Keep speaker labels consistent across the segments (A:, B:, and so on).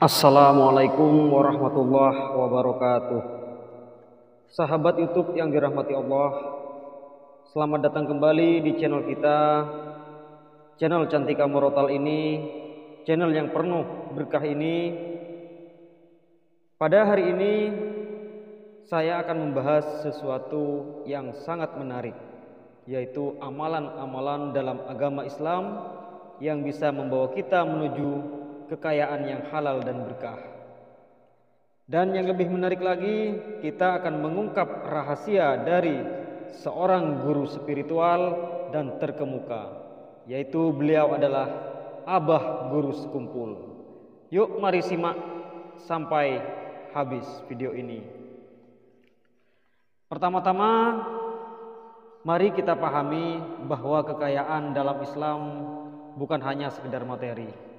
A: Assalamualaikum warahmatullahi wabarakatuh. Sahabat YouTube yang dirahmati Allah, selamat datang kembali di channel kita, channel Cantika Morotal ini, channel yang penuh berkah ini. Pada hari ini saya akan membahas sesuatu yang sangat menarik, yaitu amalan-amalan dalam agama Islam yang bisa membawa kita menuju kekayaan yang halal dan berkah. Dan yang lebih menarik lagi, kita akan mengungkap rahasia dari seorang guru spiritual dan terkemuka, yaitu beliau adalah Abah Guru Sekumpul. Yuk mari simak sampai habis video ini. Pertama-tama, mari kita pahami bahwa kekayaan dalam Islam bukan hanya sekedar materi,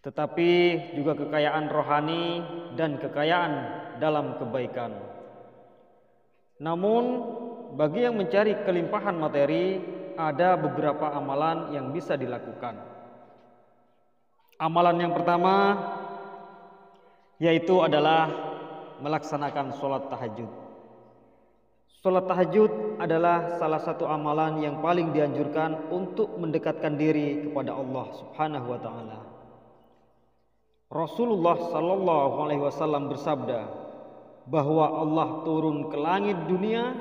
A: tetapi juga kekayaan rohani dan kekayaan dalam kebaikan. Namun, bagi yang mencari kelimpahan materi, ada beberapa amalan yang bisa dilakukan. Amalan yang pertama yaitu adalah melaksanakan sholat tahajud. Sholat tahajud adalah salah satu amalan yang paling dianjurkan untuk mendekatkan diri kepada Allah Subhanahu wa Ta'ala. Rasulullah Sallallahu Alaihi Wasallam bersabda bahwa Allah turun ke langit dunia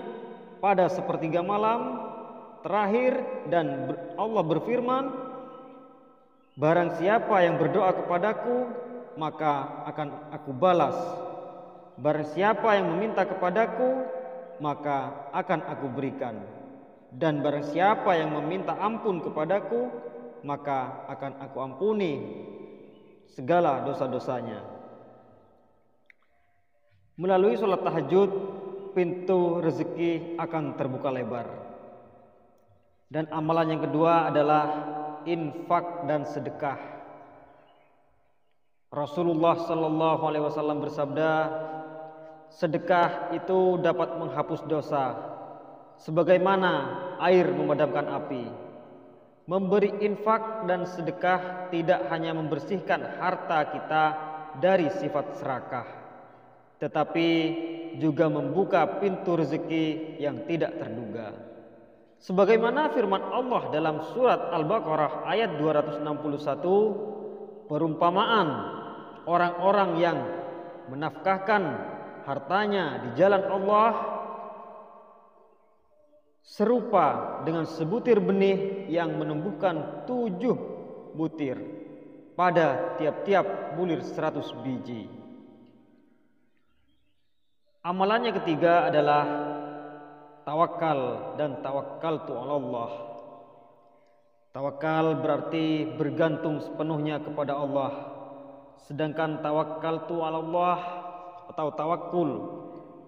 A: pada sepertiga malam terakhir dan Allah berfirman, barang siapa yang berdoa kepadaku maka akan aku balas, barang siapa yang meminta kepadaku maka akan aku berikan, dan barang siapa yang meminta ampun kepadaku maka akan aku ampuni segala dosa-dosanya. Melalui sholat tahajud, pintu rezeki akan terbuka lebar. Dan amalan yang kedua adalah infak dan sedekah. Rasulullah Sallallahu Alaihi Wasallam bersabda, sedekah itu dapat menghapus dosa, sebagaimana air memadamkan api. Memberi infak dan sedekah tidak hanya membersihkan harta kita dari sifat serakah, tetapi juga membuka pintu rezeki yang tidak terduga. Sebagaimana firman Allah dalam surat Al-Baqarah ayat 261, perumpamaan orang-orang yang menafkahkan hartanya di jalan Allah serupa dengan sebutir benih yang menumbuhkan 7 butir pada tiap-tiap bulir 100 biji. Amalan yang ketiga adalah tawakal dan tawakkaltu 'ala Allah. Tawakal berarti bergantung sepenuhnya kepada Allah, sedangkan tawakkaltu 'ala Allah atau tawakul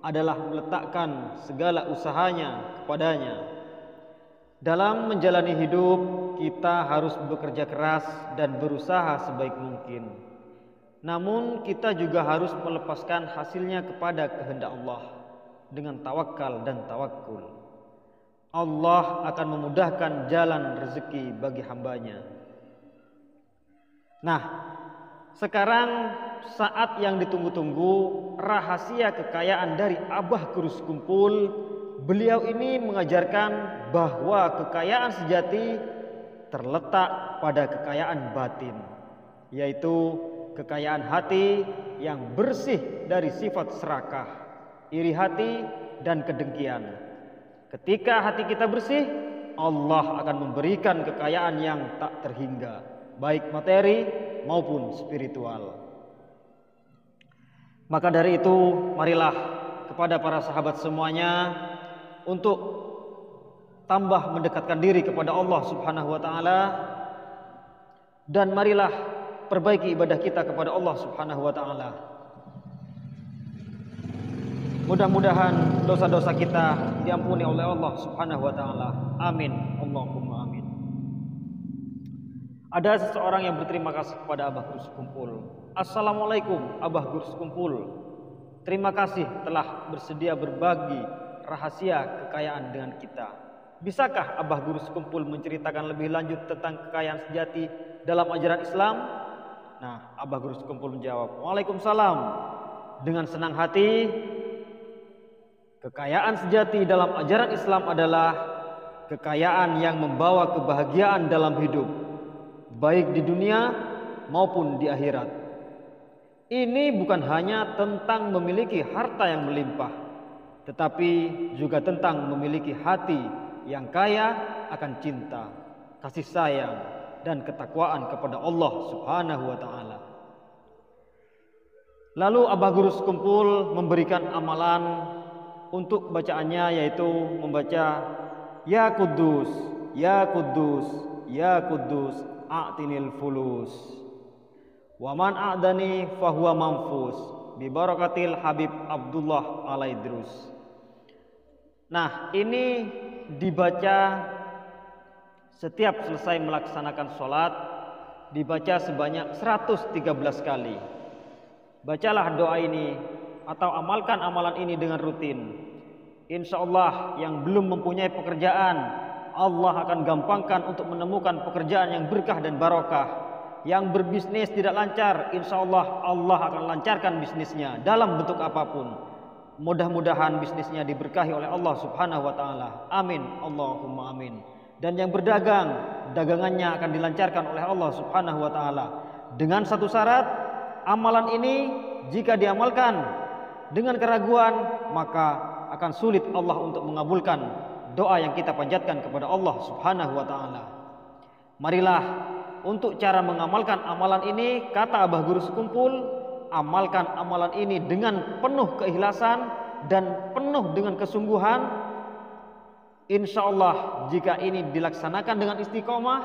A: adalah meletakkan segala usahanya kepadanya. Dalam menjalani hidup, kita harus bekerja keras dan berusaha sebaik mungkin. Namun kita juga harus melepaskan hasilnya kepada kehendak Allah dengan tawakal dan tawakul. Allah akan memudahkan jalan rezeki bagi hambanya. Nah, sekarang saat yang ditunggu-tunggu, rahasia kekayaan dari Abah Guru Sekumpul. Beliau ini mengajarkan bahwa kekayaan sejati terletak pada kekayaan batin, yaitu kekayaan hati yang bersih dari sifat serakah, iri hati, dan kedengkian. Ketika hati kita bersih, Allah akan memberikan kekayaan yang tak terhingga, baik materi maupun spiritual. Maka dari itu, marilah kepada para sahabat semuanya untuk tambah mendekatkan diri kepada Allah Subhanahu wa Ta'ala, dan marilah perbaiki ibadah kita kepada Allah Subhanahu wa Ta'ala. Mudah-mudahan dosa-dosa kita diampuni oleh Allah Subhanahu wa Ta'ala. Amin. Allahumma amin. Ada seseorang yang berterima kasih kepada Abah Guru Sekumpul. Assalamualaikum Abah Guru Sekumpul. Terima kasih telah bersedia berbagi rahasia kekayaan dengan kita. Bisakah Abah Guru Sekumpul menceritakan lebih lanjut tentang kekayaan sejati dalam ajaran Islam? Nah, Abah Guru Sekumpul menjawab, "Waalaikumsalam." Dengan senang hati, kekayaan sejati dalam ajaran Islam adalah kekayaan yang membawa kebahagiaan dalam hidup, baik di dunia maupun di akhirat. Ini bukan hanya tentang memiliki harta yang melimpah, tetapi juga tentang memiliki hati yang kaya akan cinta, kasih sayang, dan ketakwaan kepada Allah Subhanahu wa Ta'ala. Lalu Abah Guru Sekumpul memberikan amalan untuk bacaannya, yaitu membaca Ya Kudus, Ya Kudus, Ya Kudus, a'tinil fulus, wa man a'dani fahuwa manfus, bi barakatil Habib Abdullah Alaidrus. Nah, ini dibaca setiap selesai melaksanakan sholat, dibaca sebanyak 113 kali. Bacalah doa ini atau amalkan amalan ini dengan rutin. Insya Allah yang belum mempunyai pekerjaan, Allah akan gampangkan untuk menemukan pekerjaan yang berkah dan barokah. Yang berbisnis tidak lancar, insya Allah Allah akan lancarkan bisnisnya dalam bentuk apapun. Mudah-mudahan bisnisnya diberkahi oleh Allah Subhanahu wa Ta'ala. Amin, Allahumma amin. Dan yang berdagang, dagangannya akan dilancarkan oleh Allah Subhanahu wa Ta'ala. Dengan satu syarat, amalan ini jika diamalkan dengan keraguan, maka akan sulit Allah untuk mengabulkan doa yang kita panjatkan kepada Allah Subhanahu wa Ta'ala. Marilah untuk cara mengamalkan amalan ini, kata Abah Guru Sekumpul, amalkan amalan ini dengan penuh keikhlasan dan penuh dengan kesungguhan. Insya Allah jika ini dilaksanakan dengan istiqomah,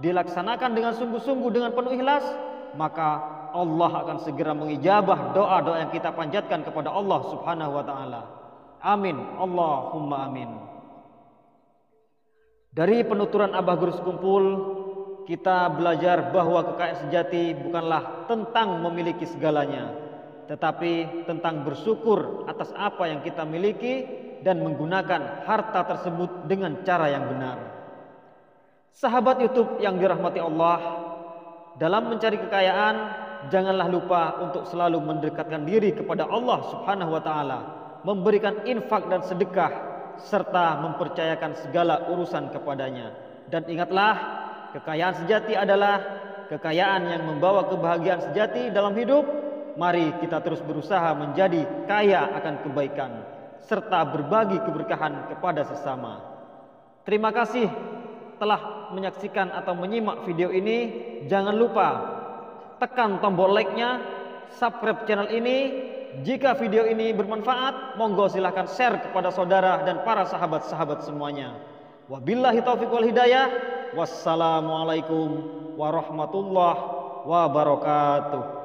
A: dilaksanakan dengan sungguh-sungguh, dengan penuh ikhlas, maka Allah akan segera mengijabah doa-doa yang kita panjatkan kepada Allah Subhanahu wa Ta'ala. Amin, Allahumma amin. Dari penuturan Abah Guru Sekumpul, kita belajar bahwa kekayaan sejati bukanlah tentang memiliki segalanya, tetapi tentang bersyukur atas apa yang kita miliki dan menggunakan harta tersebut dengan cara yang benar. Sahabat YouTube yang dirahmati Allah, dalam mencari kekayaan, janganlah lupa untuk selalu mendekatkan diri kepada Allah Subhanahu wa Ta'ala, memberikan infak dan sedekah, serta mempercayakan segala urusan kepadanya. Dan ingatlah, kekayaan sejati adalah kekayaan yang membawa kebahagiaan sejati dalam hidup. Mari kita terus berusaha menjadi kaya akan kebaikan, serta berbagi keberkahan kepada sesama. Terima kasih telah menyaksikan atau menyimak video ini. Jangan lupa tekan tombol like-nya, subscribe channel ini. Jika video ini bermanfaat, monggo silahkan share kepada saudara dan para sahabat-sahabat semuanya. Wabillahi taufiq wal hidayah. Wassalamualaikum warahmatullahi wabarakatuh.